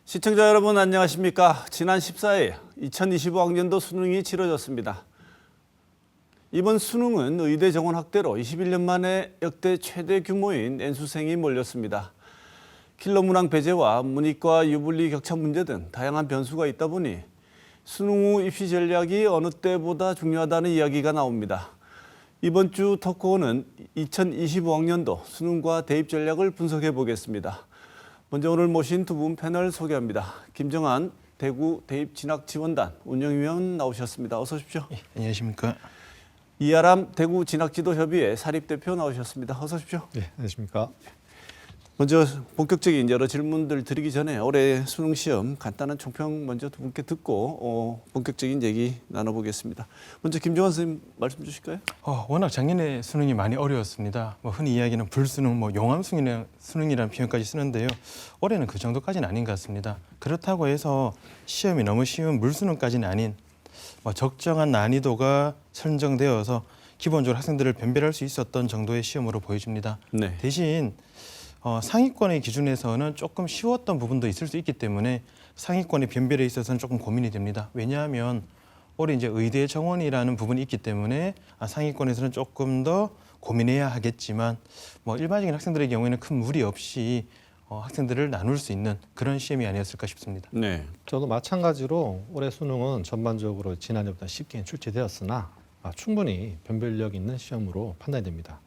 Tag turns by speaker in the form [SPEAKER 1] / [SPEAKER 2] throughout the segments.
[SPEAKER 1] 시청자 여러분 안녕하십니까? 지난 14일 2025학년도 수능이 치러졌습니다. 이번 수능은 의대 정원 확대로 21년 만에 역대 최대 규모인 N수생이 몰렸습니다. 킬러 문항 배제와 문이과 유불리 격차 문제 등 다양한 변수가 있다 보니 수능 후 입시 전략이 어느 때보다 중요하다는 이야기가 나옵니다. 이번 주 토크호는 2025학년도 수능과 대입 전략을 분석해 보겠습니다. 먼저 오늘 모신 두 분 패널 소개합니다. 김정한 대구 대입진학지원단 운영위원 나오셨습니다. 어서 오십시오.
[SPEAKER 2] 예, 안녕하십니까.
[SPEAKER 1] 이하람 대구 진학지도협의회 사립대표 나오셨습니다. 어서 오십시오.
[SPEAKER 3] 네, 안녕하십니까.
[SPEAKER 1] 먼저 본격적인 여러 질문들 드리기 전에 올해 수능 시험 간단한 총평 먼저 두 분께 듣고 본격적인 얘기 나눠보겠습니다. 먼저 김정한 선생님 말씀 주실까요?
[SPEAKER 2] 워낙 작년에 수능이 많이 어려웠습니다. 흔히 이야기는 불수능, 용암 수능이라는 표현까지 쓰는데요. 올해는 그 정도까지는 아닌 것 같습니다. 그렇다고 해서 시험이 너무 쉬운 물수능까지는 아닌 적정한 난이도가 선정되어서 기본적으로 학생들을 변별할 수 있었던 정도의 시험으로 보여집니다.
[SPEAKER 1] 네.
[SPEAKER 2] 대신 상위권의 기준에서는 조금 쉬웠던 부분도 있을 수 있기 때문에 상위권의 변별에 있어서는 조금 고민이 됩니다. 왜냐하면 올해 이제 의대 정원이라는 부분이 있기 때문에 상위권에서는 조금 더 고민해야 하겠지만 일반적인 학생들의 경우에는 큰 무리 없이 학생들을 나눌 수 있는 그런 시험이 아니었을까 싶습니다.
[SPEAKER 1] 네.
[SPEAKER 3] 저도 마찬가지로 올해 수능은 전반적으로 지난해보다 쉽게 출제되었으나 충분히 변별력 있는 시험으로 판단이 됩니다.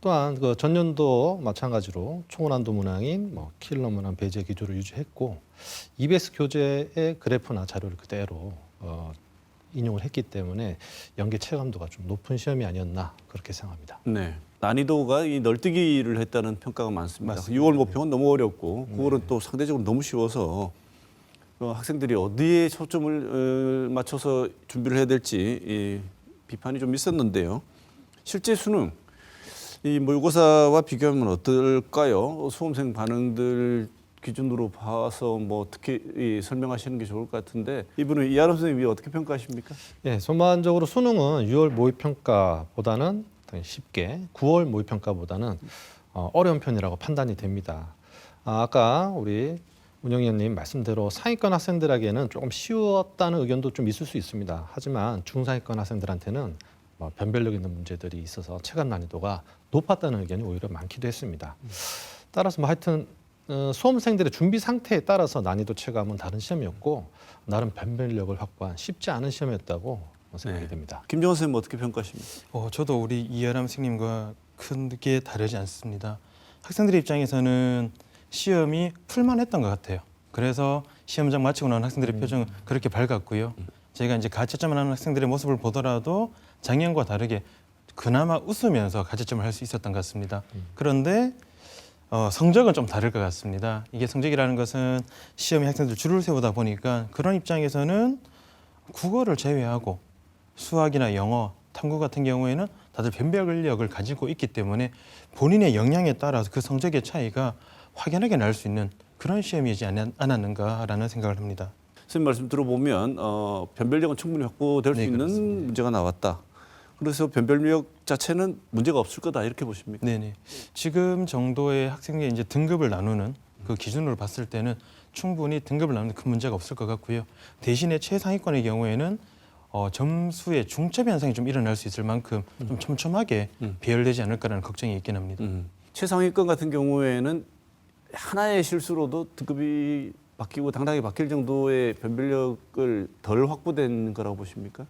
[SPEAKER 3] 또한 그 전년도 마찬가지로 초고난도 문항인 킬러 문항 배제 기조를 유지했고 EBS 교재의 그래프나 자료를 그대로 인용을 했기 때문에 연계 체감도가 좀 높은 시험이 아니었나 그렇게 생각합니다.
[SPEAKER 1] 네. 난이도가 이 널뛰기를 했다는 평가가 많습니다.
[SPEAKER 3] 맞습니다.
[SPEAKER 1] 6월 모평은 너무 어렵고 9월은 또 상대적으로 너무 쉬워서 학생들이 어디에 초점을 맞춰서 준비를 해야 될지 비판이 좀 있었는데요. 실제 수능 이 모의고사와 비교하면 어떨까요? 수험생 반응들 기준으로 봐서 어떻게 설명하시는 게 좋을 것 같은데 이분은 이하람 선생님이 어떻게 평가하십니까?
[SPEAKER 3] 예, 전반적으로 수능은 6월 모의평가보다는 쉽게 9월 모의평가보다는 어려운 편이라고 판단이 됩니다. 아까 우리 운영위원님 말씀대로 상위권 학생들에게는 조금 쉬웠다는 의견도 좀 있을 수 있습니다. 하지만 중상위권 학생들한테는 변별력 있는 문제들이 있어서 체감 난이도가 높았다는 의견이 오히려 많기도 했습니다. 따라서 하여튼 수험생들의 준비 상태에 따라서 난이도 체감은 다른 시험이었고 나름 변별력을 확보한 쉽지 않은 시험이었다고 생각이 됩니다.
[SPEAKER 1] 김정한 선생님 어떻게 평가하십니까?
[SPEAKER 2] 저도 우리 이하람 선생님과 크게 다르지 않습니다. 학생들 입장에서는 시험이 풀만했던 것 같아요. 그래서 시험장 마치고 나온 학생들의 표정은 그렇게 밝았고요. 저희가 이제 가채점을 하는 학생들의 모습을 보더라도 작년과 다르게 그나마 웃으면서 가채점을 할 수 있었던 것 같습니다. 그런데 성적은 좀 다를 것 같습니다. 이게 성적이라는 것은 시험에 학생들 줄을 세우다 보니까 그런 입장에서는 국어를 제외하고 수학이나 영어, 탐구 같은 경우에는 다들 변별력을 가지고 있기 때문에 본인의 역량에 따라서 그 성적의 차이가 확연하게 날 수 있는 그런 시험이지 않았는가라는 생각을 합니다.
[SPEAKER 1] 선생님 말씀 들어보면 변별력은 충분히 확보될 수 있는
[SPEAKER 2] 그렇습니다.
[SPEAKER 1] 문제가 나왔다. 그래서 변별력 자체는 문제가 없을 거다 이렇게 보십니까?
[SPEAKER 2] 네네. 지금 정도의 학생의 이제 등급을 나누는 그 기준으로 봤을 때는 충분히 등급을 나누는 큰 문제가 없을 것 같고요. 대신에 최상위권의 경우에는 점수의 중첩 현상이 좀 일어날 수 있을 만큼 좀 촘촘하게 배열되지 않을까라는 걱정이 있긴 합니다.
[SPEAKER 1] 최상위권 같은 경우에는 하나의 실수로도 등급이 바뀌고 당당히 바뀔 정도의 변별력을 덜 확보된 거라고 보십니까?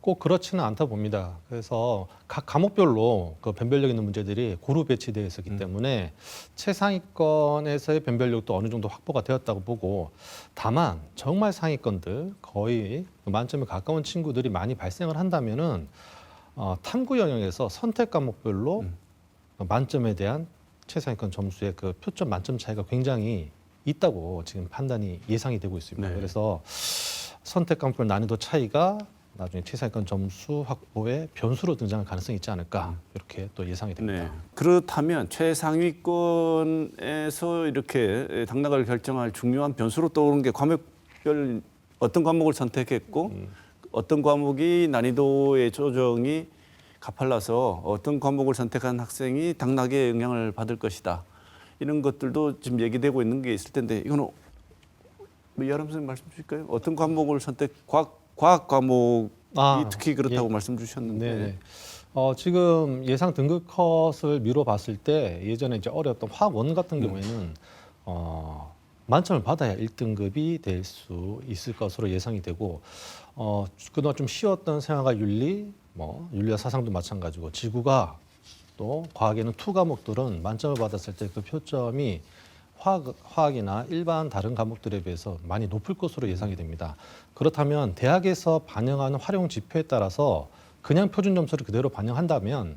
[SPEAKER 3] 꼭 그렇지는 않다 봅니다. 그래서 각 과목별로 그 변별력 있는 문제들이 고루 배치되어 있었기 때문에 최상위권에서의 변별력도 어느 정도 확보가 되었다고 보고 다만 정말 상위권들 거의 만점에 가까운 친구들이 많이 발생을 한다면은 탐구 영역에서 선택 과목별로 만점에 대한 최상위권 점수의 그 표점 만점 차이가 굉장히 있다고 지금 판단이 예상이 되고 있습니다.
[SPEAKER 1] 네.
[SPEAKER 3] 그래서 선택 과목별 난이도 차이가 나중에 최상위권 점수 확보의 변수로 등장할 가능성이 있지 않을까 이렇게 또 예상이 됩니다.
[SPEAKER 1] 네. 그렇다면 최상위권에서 이렇게 당락을 결정할 중요한 변수로 떠오르는 게 과목별 어떤 과목을 선택했고 어떤 과목이 난이도의 조정이 가팔라서 어떤 과목을 선택한 학생이 당락에 영향을 받을 것이다. 이런 것들도 지금 얘기되고 있는 게 있을 텐데 이거는 이하람 선생님 말씀 주실까요? 어떤 과목을 과학 과목이 특히 그렇다고 말씀 주셨는데.
[SPEAKER 3] 네네. 지금 예상 등급 컷을 미뤄 봤을 때 예전에 이제 어려웠던 화학 원 같은 경우에는 만점을 받아야 1등급이 될 수 있을 것으로 예상이 되고 그동안 좀 쉬웠던 생활과 윤리, 윤리와 사상도 마찬가지고 지구가 또 과학에는 투 과목들은 만점을 받았을 때 그 표점이 화학이나 일반 다른 과목들에 비해서 많이 높을 것으로 예상이 됩니다. 그렇다면 대학에서 반영하는 활용 지표에 따라서 그냥 표준 점수를 그대로 반영한다면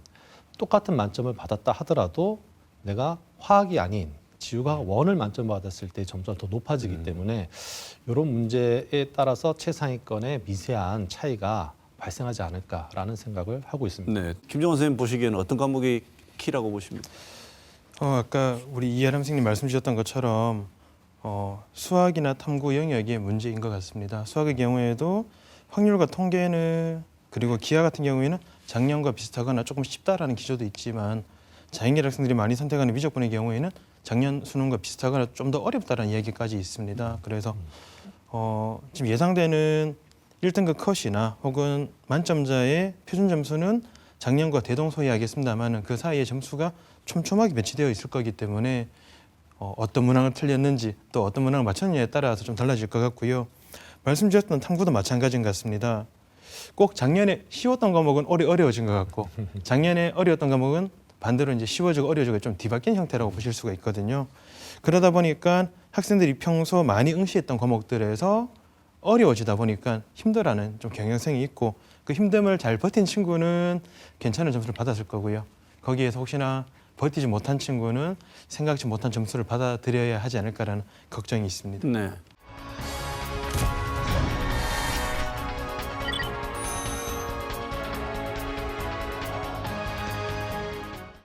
[SPEAKER 3] 똑같은 만점을 받았다 하더라도 내가 화학이 아닌 지구과학 원을 만점 받았을 때 점수가 더 높아지기 때문에 이런 문제에 따라서 최상위권의 미세한 차이가 발생하지 않을까라는 생각을 하고 있습니다.
[SPEAKER 1] 네, 김정원 선생님 보시기에는 어떤 과목이 키라고 보십니까?
[SPEAKER 2] 아까 우리 이하람 선생님 말씀 주셨던 것처럼 수학이나 탐구 영역이 문제인 것 같습니다. 수학의 경우에도 확률과 통계는 그리고 기하 같은 경우에는 작년과 비슷하거나 조금 쉽다라는 기조도 있지만 자연계열 학생들이 많이 선택하는 미적분의 경우에는 작년 수능과 비슷하거나 좀 더 어렵다라는 이야기까지 있습니다. 그래서 지금 예상되는 1등급 컷이나 혹은 만점자의 표준 점수는 작년과 대동소이하겠습니다만 그 사이에 점수가 촘촘하게 배치되어 있을 거기 때문에 어떤 문항을 틀렸는지 또 어떤 문항을 맞췄느냐에 따라서 좀 달라질 것 같고요. 말씀 주셨던 탐구도 마찬가지인 것 같습니다. 꼭 작년에 쉬웠던 과목은 올해 어려워진 것 같고 작년에 어려웠던 과목은 반대로 이제 쉬워지고 어려워지고 좀 뒤바뀐 형태라고 보실 수가 있거든요. 그러다 보니까 학생들이 평소 많이 응시했던 과목들에서 어려워지다 보니까 힘들어하는 좀 경향성이 있고 그 힘듦을 잘 버틴 친구는 괜찮은 점수를 받았을 거고요. 거기에서 혹시나 버티지 못한 친구는 생각지 못한 점수를 받아들여야 하지 않을까라는 걱정이 있습니다.
[SPEAKER 1] 네.